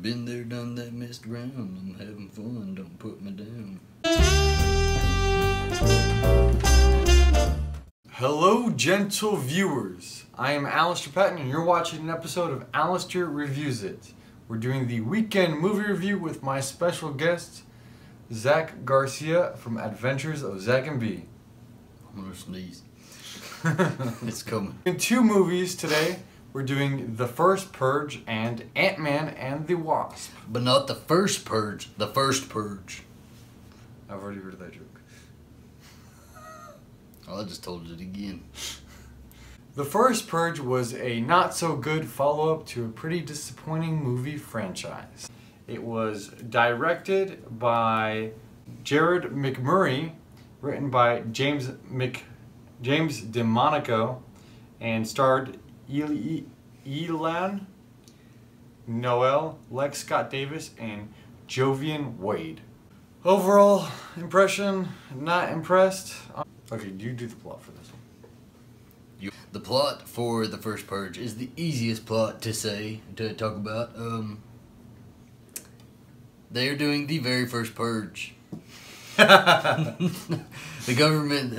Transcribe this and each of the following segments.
Been there, done that, messed around. I'm having fun, don't put me down. Hello, gentle viewers. I am Alastair Patton, and you're watching an episode of Alastair Reviews It. We're doing the weekend movie review with my special guest, Garcia from Adventures of Zack and B. I'm gonna sneeze. It's coming. In two movies today, we're doing the first Purge and Ant-Man and the Wasp. But not the first Purge, the first Purge. I've already heard that joke. Oh, I just told it again. The first Purge was a not-so-good follow-up to a pretty disappointing movie franchise. It was directed by Jared McMurray, written by James DeMonico, and starred Elan Noel, Lex Scott Davis, and Jovian Wade. Overall impression, not impressed. Okay, you do the plot for this one. The plot for the first Purge is the easiest plot to talk about. They are doing the very first Purge. The government,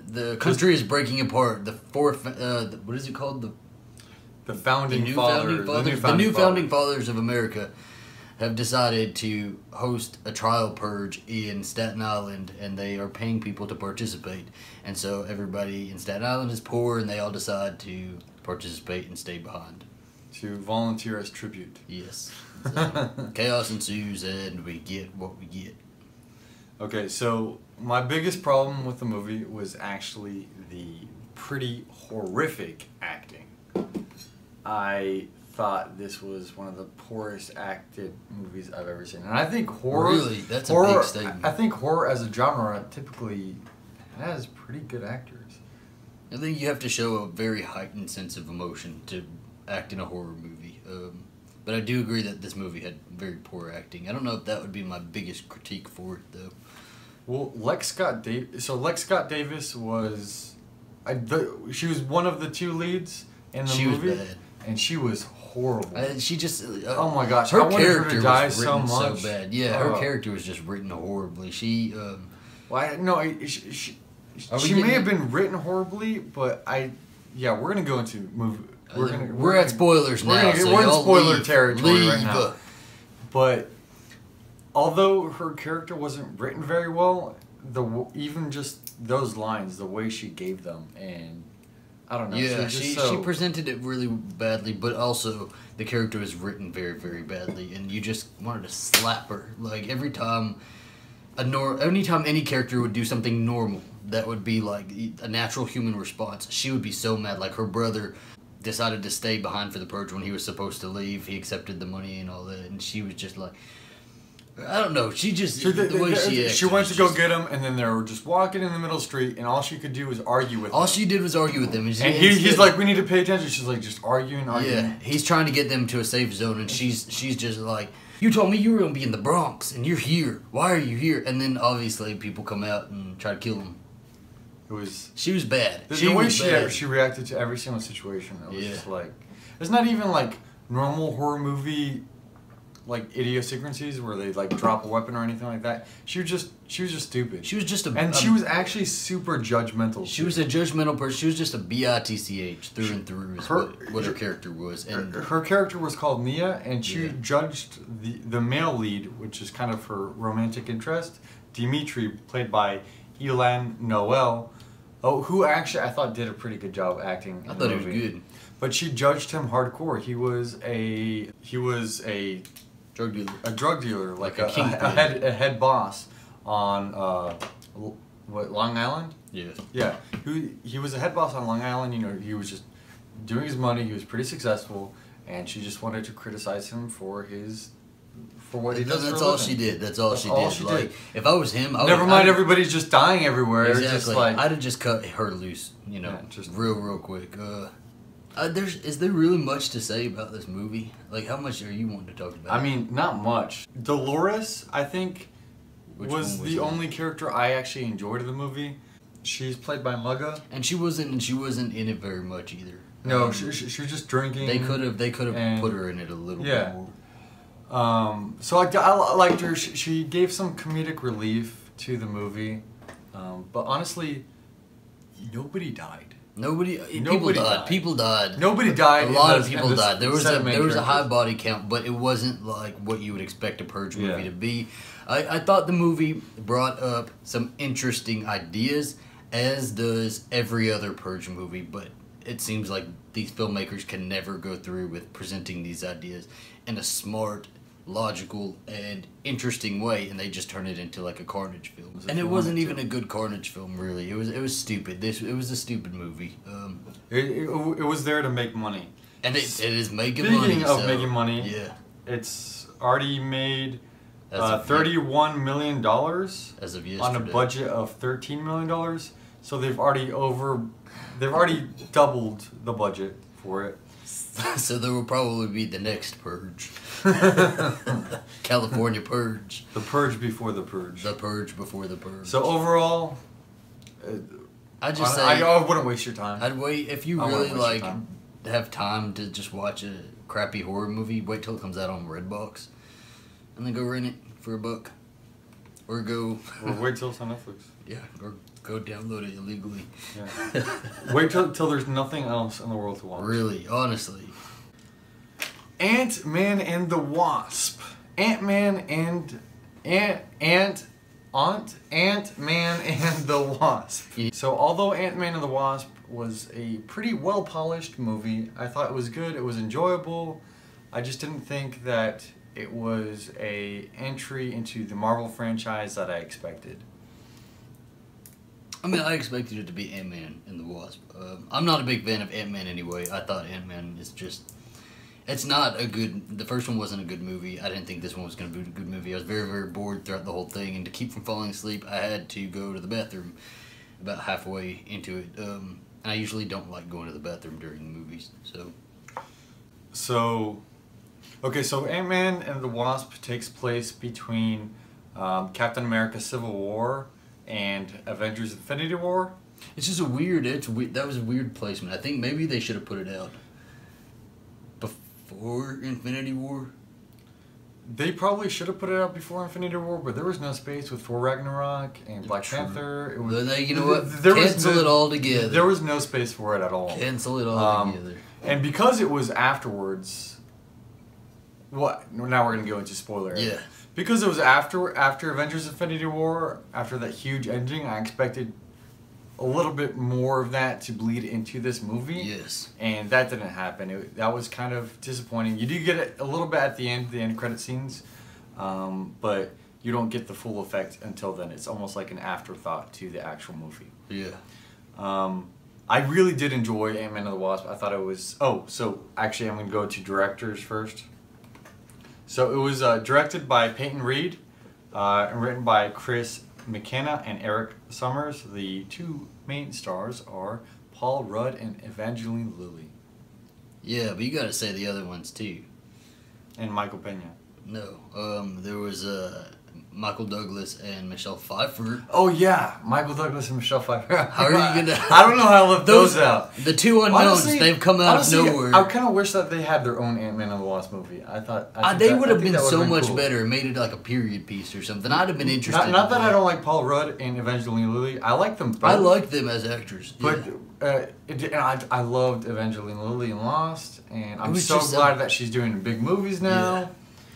the country is breaking apart. The what is it called? The founding fathers. The new founding fathers of America have decided to host a trial purge in Staten Island, and they are paying people to participate. And so everybody in Staten Island is poor, and they all decide to participate and stay behind. To volunteer as tribute. Yes. So, chaos ensues, and we get what we get. Okay, so my biggest problem with the movie was actually the pretty horrific acting. I thought this was one of the poorest acted movies I've ever seen, and I think horror. Really, that's a big statement. I think horror as a genre typically has pretty good actors. I think you have to show a very heightened sense of emotion to act in a horror movie. But I do agree that this movie had very poor acting. I don't know if that would be my biggest critique for it, though. Well, Lex Scott Davis was, she was one of the two leads in the movie. She was bad. And she was horrible. She just... oh my gosh, her I wanted character her to die was so written much. so bad. Yeah, her character was just written horribly. She... she may have been written horribly, but yeah, we're gonna go into movie. We're at spoilers now. We're in spoiler territory right now. But although her character wasn't written very well, even just those lines, the way she gave them, and I don't know. Yeah, she presented it really badly, but also the character was written very, very badly, and you just wanted to slap her. Like every time, anytime any character would do something normal, that would be like a natural human response, she would be so mad. Like her brother decided to stay behind for the Purge when he was supposed to leave. He accepted the money and all that, and she was just like, I don't know. She just the way she went to go get him, and then they were just walking in the middle of the street, and all she could do was argue with him. All she did was argue with them, and he's like, "We need to pay attention." She's like, just arguing. Yeah, he's trying to get them to a safe zone, and she's just like, "You told me you were gonna be in the Bronx, and you're here. Why are you here?" And then obviously people come out and try to kill him. She was bad. The way she reacted to every single situation, it was just like, it's not even like normal horror movie like idiosyncrasies where they like drop a weapon or anything like that. She was just stupid. She was just she was actually super judgmental. She was a judgmental person. She was just a bitch through and through. Is what her character was. And her character was called Nia, and she judged the male lead, which is kind of her romantic interest, Dimitri, played by Elan Noel. Oh, who actually I thought did a pretty good job acting. I thought he was good. But she judged him hardcore. He was a drug dealer. A drug dealer, like a head boss on Long Island? Yes. Yeah. He was a head boss on Long Island. You know, he was just doing his money. He was pretty successful, and she just wanted to criticize him for what he does. That's all she did. That's all she did. If I was him, never mind. Everybody's just dying everywhere. Exactly. Just like, I'd have just cut her loose. You know, just real quick. Is there really much to say about this movie? Like, how much are you wanting to talk about? I mean, not much. Dolores, I think, was the only character I actually enjoyed in the movie. She's played by Mugga, and she wasn't in it very much either. No, she was just drinking. They could have put her in it a little bit more. So I liked her. She gave some comedic relief to the movie, but honestly, nobody died. People died. People died. Nobody died. A lot of people died. There was a high body count, but it wasn't like what you would expect a Purge movie to be. I thought the movie brought up some interesting ideas, as does every other Purge movie, but it seems like these filmmakers can never go through with presenting these ideas in a smart, logical, and interesting way, and they just turn it into like a Carnage film. And it wasn't even a good Carnage film, really. It was stupid. It was a stupid movie. It was there to make money. And it is making money. Speaking of making money, yeah, it's already made $31 million as of yesterday on a budget of $13 million. So they've already doubled the budget for it. So there will probably be the next Purge. California Purge. The Purge before the Purge. The Purge before the Purge. So overall, I wouldn't waste your time. I'd wait if you really have time to just watch a crappy horror movie. Wait till it comes out on Redbox, and then go rent it for $1, or wait till it's on Netflix. Yeah, or go download it illegally. Yeah. Wait till there's nothing else in the world to watch. Really, honestly. Ant-Man and the Wasp. Ant-Man and the Wasp. So although Ant-Man and the Wasp was a pretty well-polished movie, I thought it was good, it was enjoyable. I just didn't think that it was a entry into the Marvel franchise that I expected. I mean, I expected it to be Ant-Man and the Wasp. I'm not a big fan of Ant-Man anyway. I thought Ant-Man is just... It's not a good... The first one wasn't a good movie. I didn't think this one was going to be a good movie. I was very, very bored throughout the whole thing. And to keep from falling asleep, I had to go to the bathroom about halfway into it. And I usually don't like going to the bathroom during the movies. So Ant-Man and the Wasp takes place between Captain America Civil War and Avengers Infinity War. It's just that was a weird placement. I think maybe they should have put it out before Infinity War. They probably should have put it out before Infinity War, but there was no space with Thor Ragnarok and Black Panther. It was, you know what? Cancel it all together. There was no space for it at all. Cancel it all together. And because it was afterwards... What? Now we're going to go into spoiler area. Yeah. Because it was after Avengers Infinity War, after that huge ending, I expected a little bit more of that to bleed into this movie. Yes. And that didn't happen. That was kind of disappointing. You do get it a little bit at the end credit scenes, but you don't get the full effect until then. It's almost like an afterthought to the actual movie. Yeah. I really did enjoy Ant-Man and the Wasp. I thought it was... Oh, so actually I'm going to go to directors first. So it was directed by Peyton Reed and written by Chris McKenna and Eric Summers. The two main stars are Paul Rudd and Evangeline Lilly. Yeah, but you got to say the other ones too. And Michael Pena. No, there was Michael Douglas and Michelle Pfeiffer. Oh yeah, Michael Douglas and Michelle Pfeiffer. How are you gonna? I don't know how I left those out. The two unknowns, they've come out of nowhere. I kind of wish that they had their own Ant-Man and the Wasp movie. I thought they would have been so much better. Made it like a period piece or something. I'd have been interested. Not that I don't like Paul Rudd and Evangeline Lilly. I like them both. I like them as actors. But I loved Evangeline Lilly in Lost, and I'm so glad that she's doing big movies now. Yeah.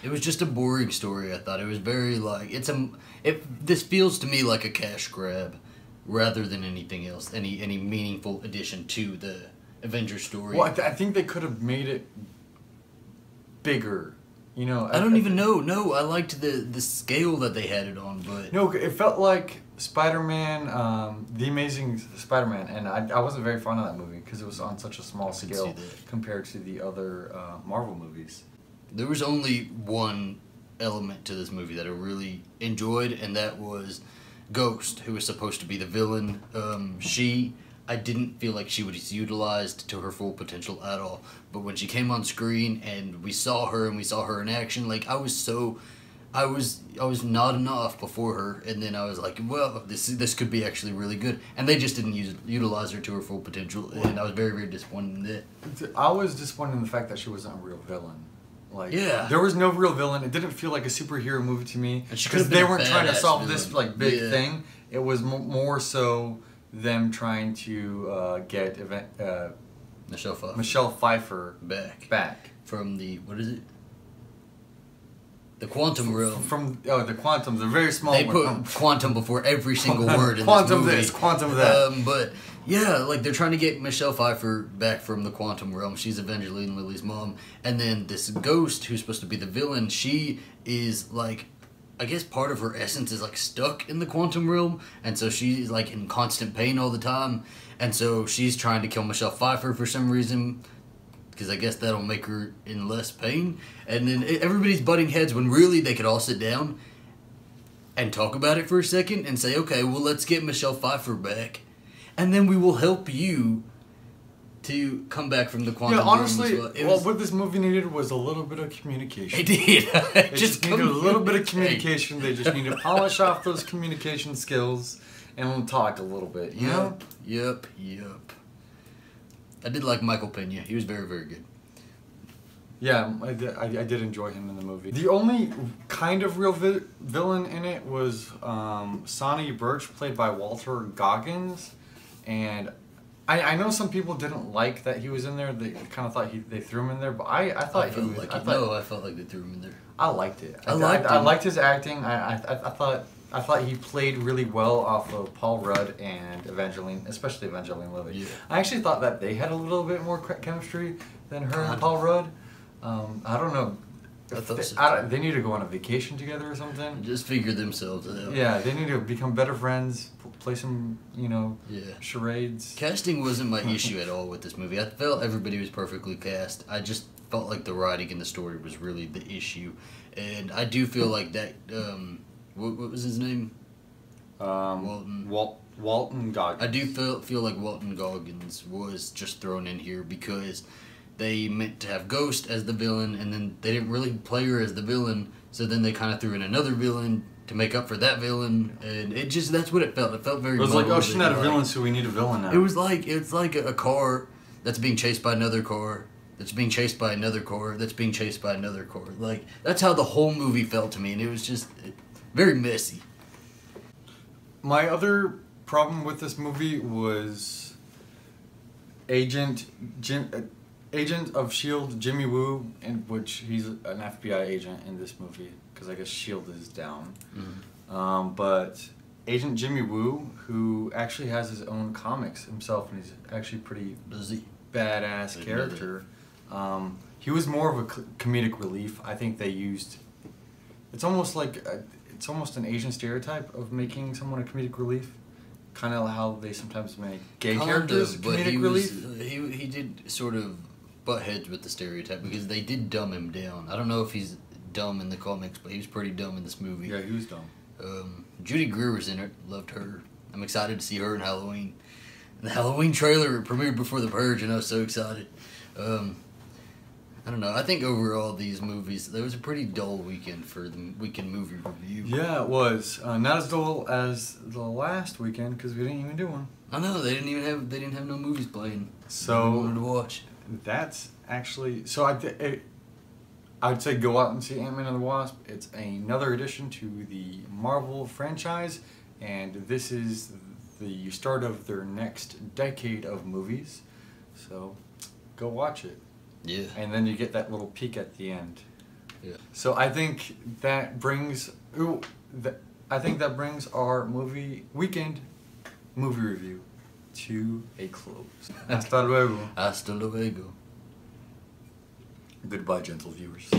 It was just a boring story, I thought. It was very, like, this feels to me like a cash grab rather than anything else, any meaningful addition to the Avengers story. Well, I think they could have made it bigger, you know. I don't even know. No, I liked the scale that they had it on, but... No, it felt like Spider-Man, The Amazing Spider-Man, and I wasn't very fond of that movie because it was on such a small scale compared to the other Marvel movies. There was only one element to this movie that I really enjoyed, and that was Ghost, who was supposed to be the villain. I didn't feel like she was utilized to her full potential at all. But when she came on screen and we saw her in action, like I was nodding off before her, and then I was like, well, this could be actually really good. And they just didn't utilize her to her full potential, and I was very, very disappointed in that. I was disappointed in the fact that she wasn't a real villain. Like, yeah, there was no real villain. It didn't feel like a superhero movie to me because they weren't trying to solve villain. this like big thing. It was more so them trying to get Michelle Pfeiffer back from the what is it? The quantum realm. From the quantum, the very small. They put quantum before every single word in quantum this movie. this, quantum that. But yeah, like they're trying to get Michelle Pfeiffer back from the quantum realm. She's Evangeline Lilly's mom, and then this ghost who's supposed to be the villain. She is like, I guess part of her essence is like stuck in the quantum realm, and so she's like in constant pain all the time, and so she's trying to kill Michelle Pfeiffer for some reason. Because I guess that'll make her in less pain. And then everybody's butting heads when really they could all sit down and talk about it for a second and say, okay, well, let's get Michelle Pfeiffer back. And then we will help you to come back from the quantum. Yeah, honestly, well. What this movie needed was a little bit of communication. It did. It just needed a little bit of communication. They just need to polish off those communication skills and we'll talk a little bit. You know? Yep. I did like Michael Pena. He was very, very good. Yeah, I did enjoy him in the movie. The only kind of real villain in it was Sonny Birch, played by Walter Goggins. And I know some people didn't like that he was in there. They kind of thought they threw him in there. But I thought I felt like they threw him in there. I liked it. I liked his acting. I thought he played really well off of Paul Rudd and Evangeline, especially Evangeline Lilly. Yeah. I actually thought that they had a little bit more chemistry than her and Paul Rudd. I don't know. They need to go on a vacation together or something. Just figure themselves out. Yeah, they need to become better friends, play some, charades. Casting wasn't my issue at all with this movie. I felt everybody was perfectly cast. I just felt like the writing and the story was really the issue. And I do feel like that... what was his name? Walton Goggins. I do feel like Walton Goggins was just thrown in here because they meant to have Ghost as the villain, and then they didn't really play her as the villain, so then they kind of threw in another villain to make up for that villain, and that's what it felt. It felt very... It was like, oh, she's not a villain, so we need a villain now. It's like a car that's being chased by another car, that's being chased by another car, that's being chased by another car. Like, that's how the whole movie felt to me, and it was just... very messy. My other problem with this movie was Agent of S.H.I.E.L.D. Jimmy Woo, in which he's an FBI agent in this movie, because I guess S.H.I.E.L.D. is down. Mm-hmm. But Agent Jimmy Woo, who actually has his own comics himself, and he's actually pretty badass character. He was more of a comedic relief. I think they used... It's almost like... It's almost an Asian stereotype of making someone a comedic relief. Kind of how they sometimes make gay characters comedic relief. He did sort of butt heads with the stereotype because they did dumb him down. I don't know if he's dumb in the comics, but he was pretty dumb in this movie. Yeah, he was dumb. Judy Greer was in it. Loved her. I'm excited to see her in Halloween. And the Halloween trailer premiered before the Purge, and I was so excited. I don't know. I think overall these movies, there was a pretty dull weekend for the weekend movie review. Yeah, it was. Not as dull as the last weekend because we didn't even do one. I know they didn't have no movies playing. So we wanted to watch. That's actually I'd say go out and see Ant-Man and the Wasp. It's another addition to the Marvel franchise, and this is the start of their next decade of movies. So go watch it. Yeah. And then you get that little peek at the end. Yeah. So I think that brings our weekend movie review to a close. Hasta luego. Hasta luego. Goodbye, gentle viewers.